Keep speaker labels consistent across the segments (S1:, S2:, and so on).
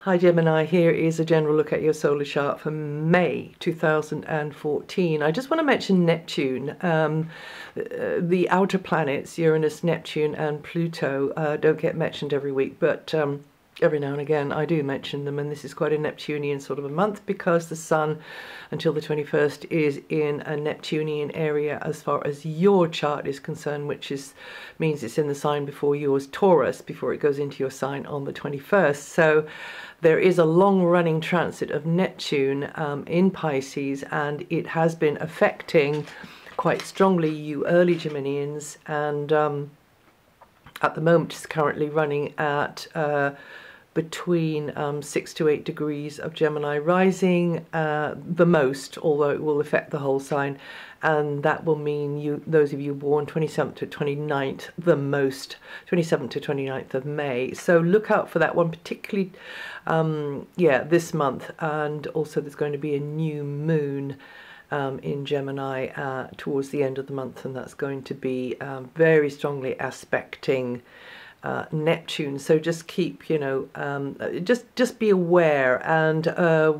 S1: Hi Gemini, here is a general look at your solar chart for May 2014. I just want to mention Neptune. The outer planets, Uranus, Neptune and Pluto, don't get mentioned every week, but every now and again I do mention them, and this is quite a Neptunian sort of a month because the Sun until the 21st is in a Neptunian area as far as your chart is concerned, which means it's in the sign before yours, Taurus, before it goes into your sign on the 21st. So there is a long-running transit of Neptune in Pisces, and it has been affecting quite strongly you early Geminians, and at the moment it's currently running at between 6 to 8 degrees of Gemini rising, the most, although it will affect the whole sign, and that will mean those of you born 27th to 29th, the most, 27th to 29th of May. So look out for that one particularly, this month. And also there's going to be a new moon in Gemini towards the end of the month, and that's going to be very strongly aspecting Neptune. So just keep, just be aware. And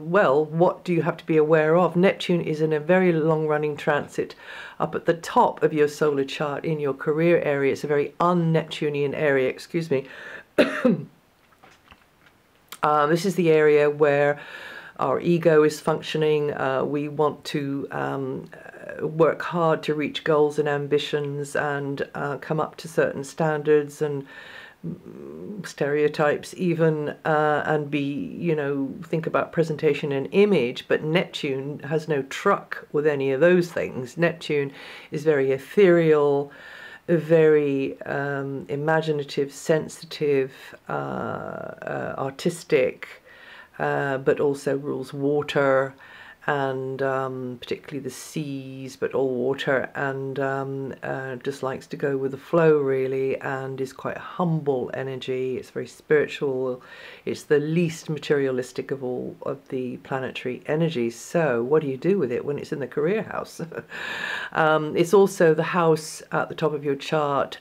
S1: well, what do you have to be aware of? Neptune is in a very long-running transit up at the top of your solar chart in your career area. It's a very un-Neptunian area, excuse me. This is the area where our ego is functioning. We want to work hard to reach goals and ambitions and come up to certain standards and stereotypes even, and be, think about presentation and image. But Neptune has no truck with any of those things. Neptune is very ethereal, very imaginative, sensitive, artistic, but also rules water and particularly the seas, but all water, and just likes to go with the flow really, and is quite a humble energy. It's very spiritual. It's the least materialistic of all of the planetary energies. So what do you do with it when it's in the career house? It's also the house at the top of your chart,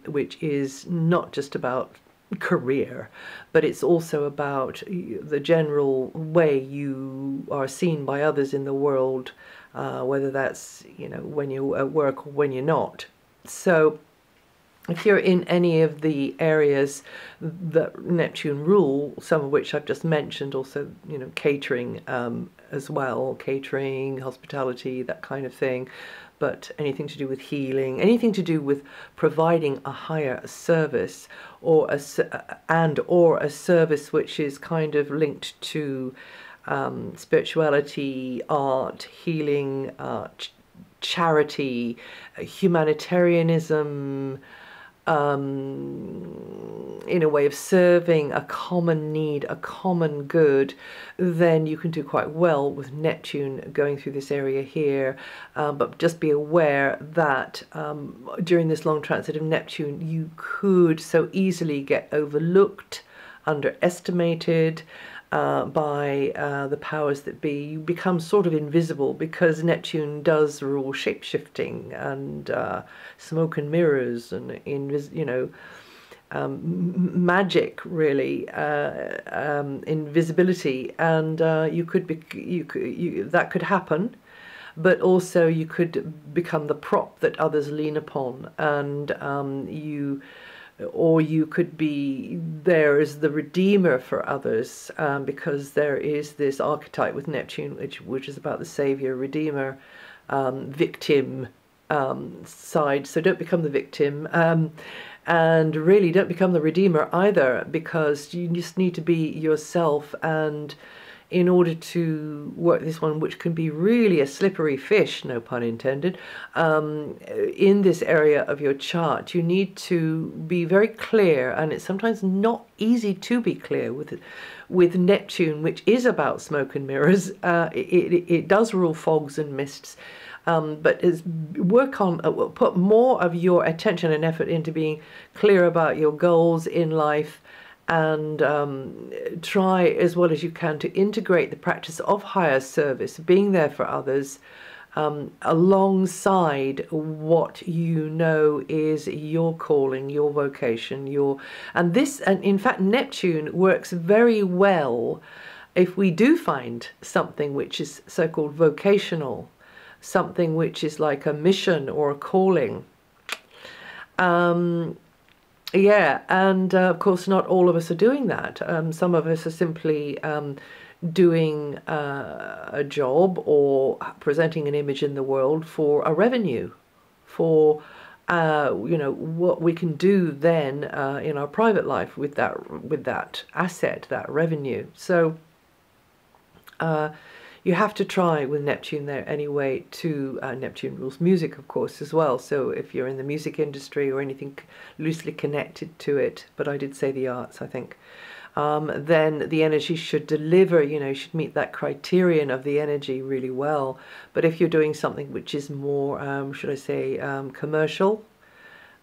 S1: which is not just about career, but it's also about the general way you are seen by others in the world, whether that's when you're at work or when you're not. So if you're in any of the areas that Neptune rule, some of which I've just mentioned, also catering as well, catering, hospitality, that kind of thing, but anything to do with healing, anything to do with providing a higher service, or a service which is kind of linked to spirituality, art, healing, charity, humanitarianism, in a way of serving a common need, a common good, then you can do quite well with Neptune going through this area here. But just be aware that during this long transit of Neptune, you could so easily get overlooked, underestimated by the powers that be. You become sort of invisible because Neptune does rule shape-shifting and smoke and mirrors and magic, really, invisibility, and that could happen. But also you could become the prop that others lean upon, and or you could be there as the redeemer for others, because there is this archetype with Neptune which is about the savior, redeemer, victim side. So don't become the victim, and really don't become the redeemer either, because you just need to be yourself. And in order to work this one, which can be really a slippery fish, no pun intended, in this area of your chart, you need to be very clear, and it's sometimes not easy to be clear with Neptune, which is about smoke and mirrors. It does rule fogs and mists, but put more of your attention and effort into being clear about your goals in life, and try as well as you can to integrate the practice of higher service, being there for others, alongside what you know is your calling, your vocation, and in fact Neptune works very well if we do find something which is so-called vocational, something which is like a mission or a calling. Yeah, and of course not all of us are doing that. Some of us are simply doing a job or presenting an image in the world for a revenue, for you know, what we can do then in our private life with that asset, that revenue. So you have to try with Neptune there anyway to, Neptune rules music of course as well, so if you're in the music industry or anything loosely connected to it, but I did say the arts, I think, then the energy should deliver, you know, should meet that criterion of the energy really well. But if you're doing something which is more, should I say, commercial,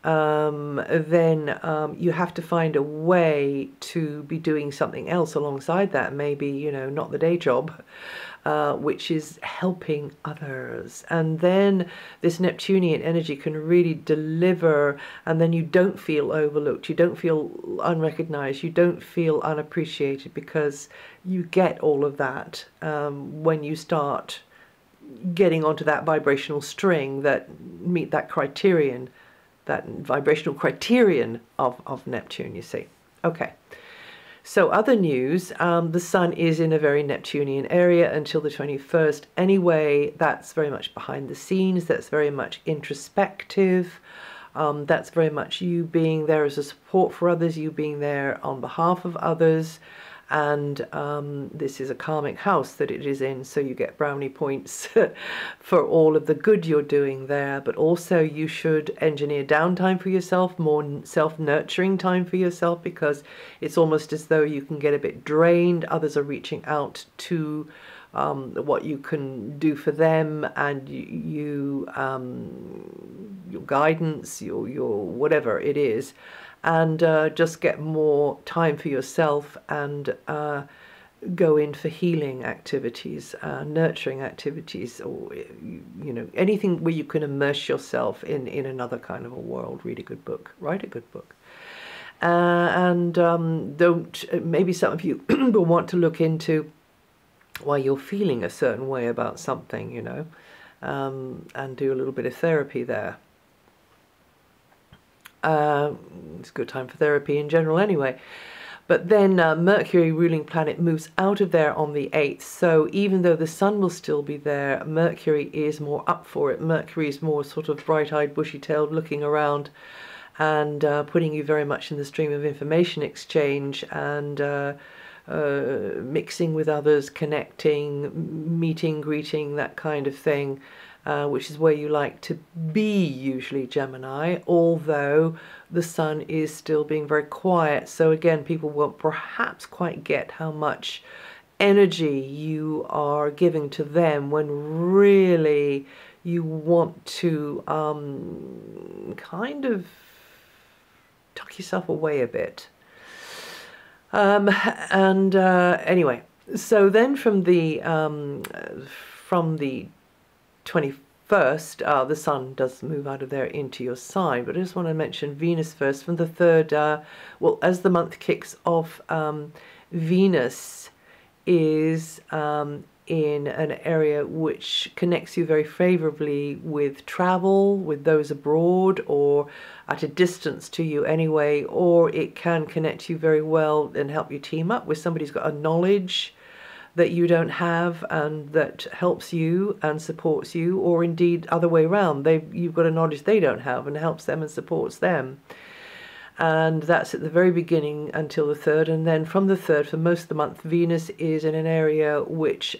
S1: then you have to find a way to be doing something else alongside that, maybe, you know, not the day job, which is helping others. And then this Neptunian energy can really deliver, and then you don't feel overlooked, you don't feel unrecognized, you don't feel unappreciated, because you get all of that when you start getting onto that vibrational string that meet that criterion, that vibrational criterion of Neptune, you see. Okay. So other news, the Sun is in a very Neptunian area until the 21st. Anyway, that's very much behind the scenes. That's very much introspective. That's very much you being there as a support for others, you being there on behalf of others. And this is a karmic house that it is in, so you get brownie points for all of the good you're doing there. But also you should engineer downtime for yourself, more self-nurturing time for yourself, because it's almost as though you can get a bit drained. Others are reaching out to what you can do for them, and your guidance, your whatever it is. And just get more time for yourself and go in for healing activities, nurturing activities, or you know, anything where you can immerse yourself in another kind of a world. Read a good book, write a good book, and don't. Maybe some of you will want to look into why you're feeling a certain way about something, you know, and do a little bit of therapy there. It's a good time for therapy in general anyway. But then Mercury, ruling planet, moves out of there on the 8th. So even though the Sun will still be there, Mercury is more up for it. Mercury is more sort of bright-eyed, bushy-tailed, looking around and putting you very much in the stream of information exchange and mixing with others, connecting, meeting, greeting, that kind of thing. Which is where you like to be usually, Gemini, although the Sun is still being very quiet. So again, people won't perhaps quite get how much energy you are giving to them when really you want to kind of tuck yourself away a bit. Anyway, so then from the 21st, the Sun does move out of there into your sign, but I just want to mention Venus first. From the 3rd, well, as the month kicks off, Venus is in an area which connects you very favorably with travel, with those abroad or at a distance to you anyway, or it can connect you very well and help you team up with somebody who's got a knowledge that you don't have and that helps you and supports you, or indeed other way around. You've got a knowledge they don't have and helps them and supports them. And that's at the very beginning until the 3rd. And then from the 3rd, for most of the month, Venus is in an area which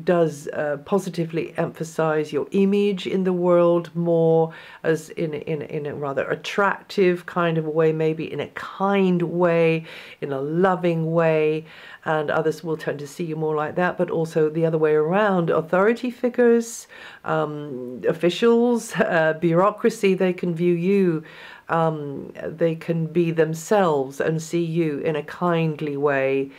S1: does positively emphasize your image in the world, more as in a rather attractive kind of a way, maybe in a kind way, in a loving way, and others will tend to see you more like that. But also the other way around, authority figures, officials, bureaucracy, they can view you, they can be themselves and see you in a kindly way,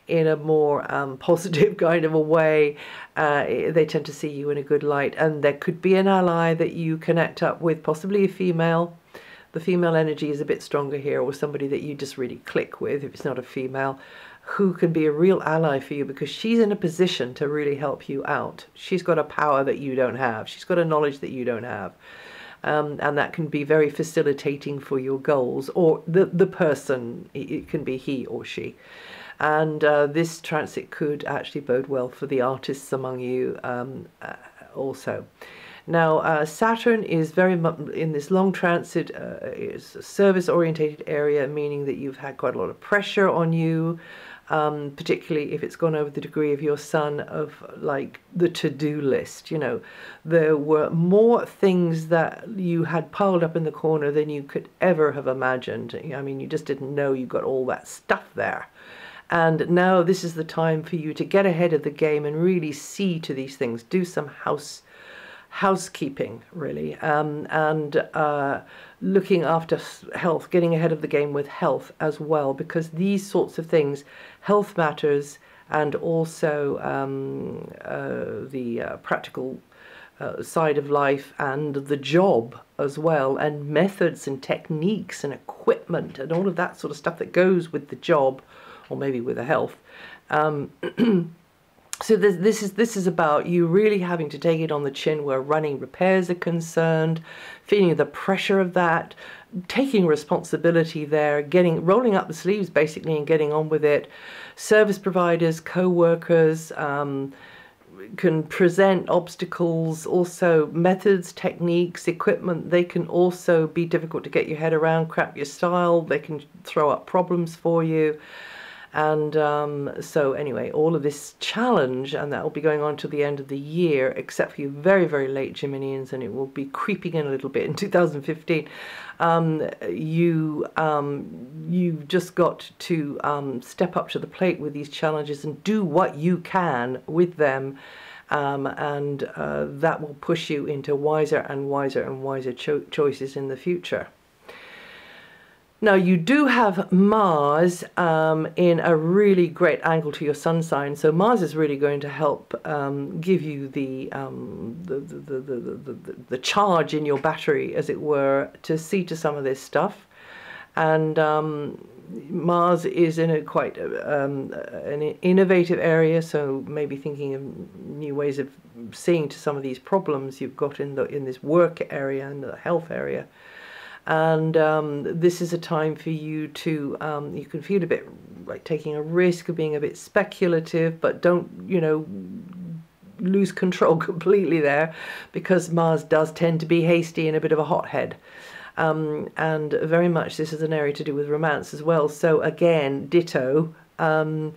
S1: in a more positive kind of a way. They tend to see you in a good light, and there could be an ally that you connect up with, possibly a female. The female energy is a bit stronger here, or somebody that you just really click with, if it's not a female, who can be a real ally for you, because she's in a position to really help you out. She's got a power that you don't have. She's got a knowledge that you don't have. And that can be very facilitating for your goals, or the person, it can be he or she. And this transit could actually bode well for the artists among you also. Now, Saturn is very much in this long transit, is a service-orientated area, meaning that you've had quite a lot of pressure on you, particularly if it's gone over the degree of your sun, of like the to-do list. You know, there were more things that you had piled up in the corner than you could ever have imagined. I mean, you just didn't know you got all that stuff there. And now this is the time for you to get ahead of the game and really see to these things, do some housekeeping, really, and looking after health, getting ahead of the game with health as well, because these sorts of things, health matters, and also the practical side of life, and the job as well, and methods and techniques and equipment and all of that sort of stuff that goes with the job, or maybe with the health. So this is about you really having to take it on the chin where running repairs are concerned, feeling the pressure of that, taking responsibility there, rolling up the sleeves basically and getting on with it. Service providers, co-workers can present obstacles, also methods, techniques, equipment. They can also be difficult to get your head around, crap your style. They can throw up problems for you. And so anyway, all of this challenge, and that will be going on to the end of the year, except for you very, very late Geminians, and it will be creeping in a little bit in 2015. You've just got to step up to the plate with these challenges and do what you can with them, and that will push you into wiser and wiser and wiser choices in the future. Now, you do have Mars in a really great angle to your sun sign, so Mars is really going to help give you the charge in your battery, as it were, to see to some of this stuff. And Mars is in a quite an innovative area, so maybe thinking of new ways of seeing to some of these problems you've got in this work area and the health area. And this is a time for you to, you can feel a bit like taking a risk of being a bit speculative, but don't, you know, lose control completely there, because Mars does tend to be hasty and a bit of a hothead. And very much this is an area to do with romance as well. So again, ditto, and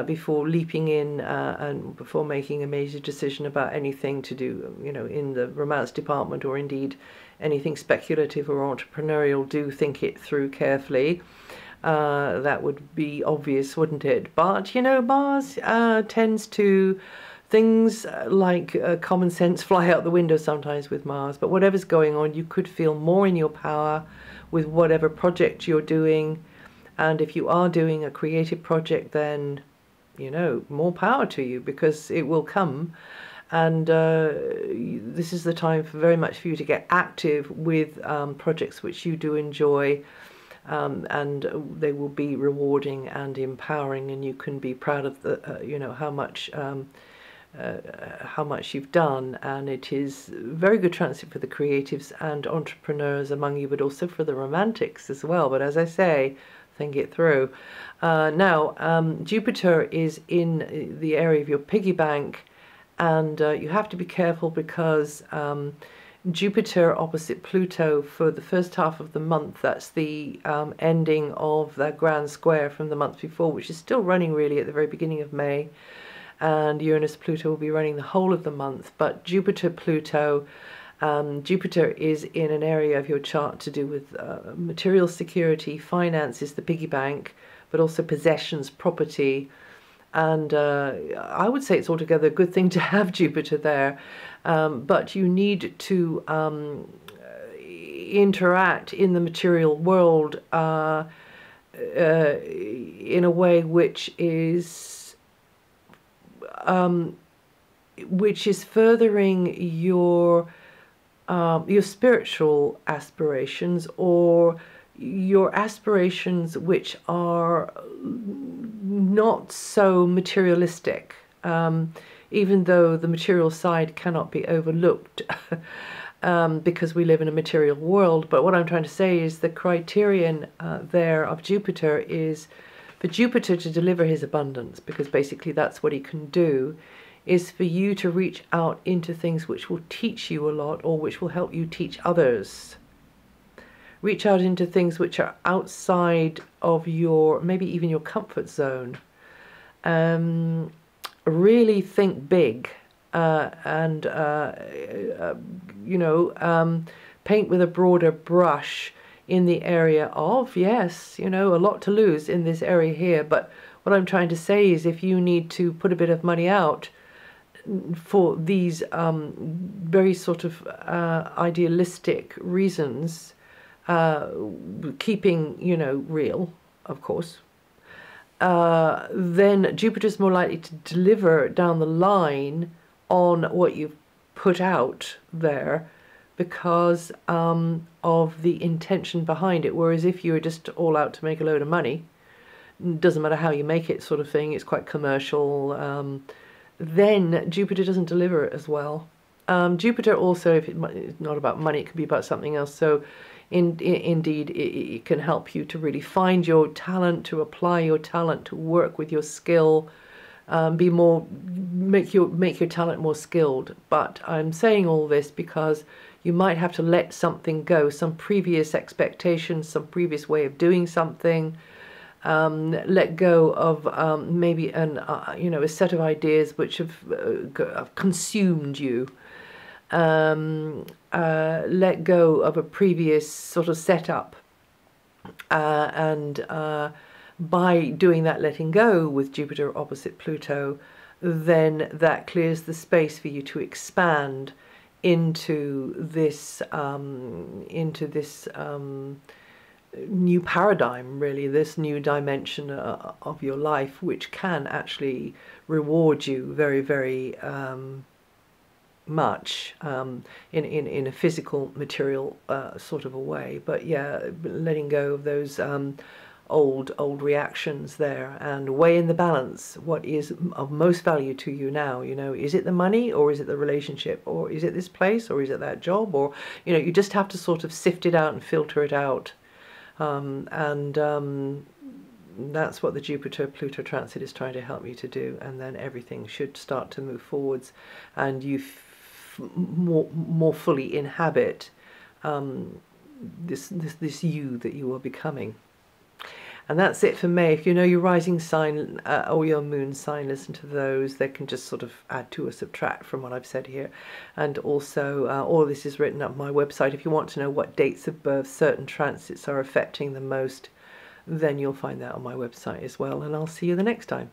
S1: before leaping in and before making a major decision about anything to do, you know, in the romance department, or indeed anything speculative or entrepreneurial, do think it through carefully. That would be obvious, wouldn't it? But, you know, Mars tends to, things like common sense fly out the window sometimes with Mars. But whatever's going on, you could feel more in your power with whatever project you're doing. And if you are doing a creative project, then, you know, more power to you, because it will come. And this is the time very much for you to get active with projects which you do enjoy, and they will be rewarding and empowering, and you can be proud of the, you know, how much you've done. And it is very good transit for the creatives and entrepreneurs among you, but also for the romantics as well. But as I say, think it through. Now, Jupiter is in the area of your piggy bank. And you have to be careful, because Jupiter opposite Pluto for the first half of the month, that's the ending of that grand square from the month before, which is still running really at the very beginning of May. And Uranus-Pluto will be running the whole of the month. But Jupiter-Pluto, Jupiter is in an area of your chart to do with material security, finances, the piggy bank, but also possessions, property. And I would say it's altogether a good thing to have Jupiter there, but you need to interact in the material world in a way which is furthering your spiritual aspirations, or your aspirations which are not so materialistic, even though the material side cannot be overlooked because we live in a material world. But what I'm trying to say is the criterion there of Jupiter is for Jupiter to deliver his abundance, because basically that's what he can do, is for you to reach out into things which will teach you a lot, or which will help you teach others. Reach out into things which are outside of your, maybe even your comfort zone. Really think big, and you know, paint with a broader brush in the area of, yes, you know, a lot to lose in this area here. But what I'm trying to say is, if you need to put a bit of money out for these very sort of idealistic reasons, keeping, you know, real, of course, then Jupiter's more likely to deliver down the line on what you've put out there, because of the intention behind it. Whereas if you were just all out to make a load of money, doesn't matter how you make it, sort of thing, it's quite commercial, then Jupiter doesn't deliver it as well. Jupiter also, if it's not about money, it could be about something else. So indeed, it can help you to really find your talent, to apply your talent, to work with your skill, make your talent more skilled. But I'm saying all this because you might have to let something go, some previous expectations, some previous way of doing something. Let go of maybe you know, a set of ideas which have consumed you. Let go of a previous sort of setup, and by doing that letting go with Jupiter opposite Pluto, then that clears the space for you to expand into this new paradigm, really, this new dimension of your life, which can actually reward you very, very much in a physical, material sort of a way. But yeah, letting go of those old reactions there, and weigh in the balance what is of most value to you now. You know, is it the money, or is it the relationship, or is it this place, or is it that job? Or, you know, you just have to sort of sift it out and filter it out. That's what the Jupiter-Pluto transit is trying to help you to do, and then everything should start to move forwards, and you more fully inhabit this you that you are becoming. And that's it for May. If you know your rising sign or your moon sign, listen to those. They can just sort of add to or subtract from what I've said here. And also, all of this is written up on my website. If you want to know what dates of birth certain transits are affecting the most, then you'll find that on my website as well. And I'll see you the next time.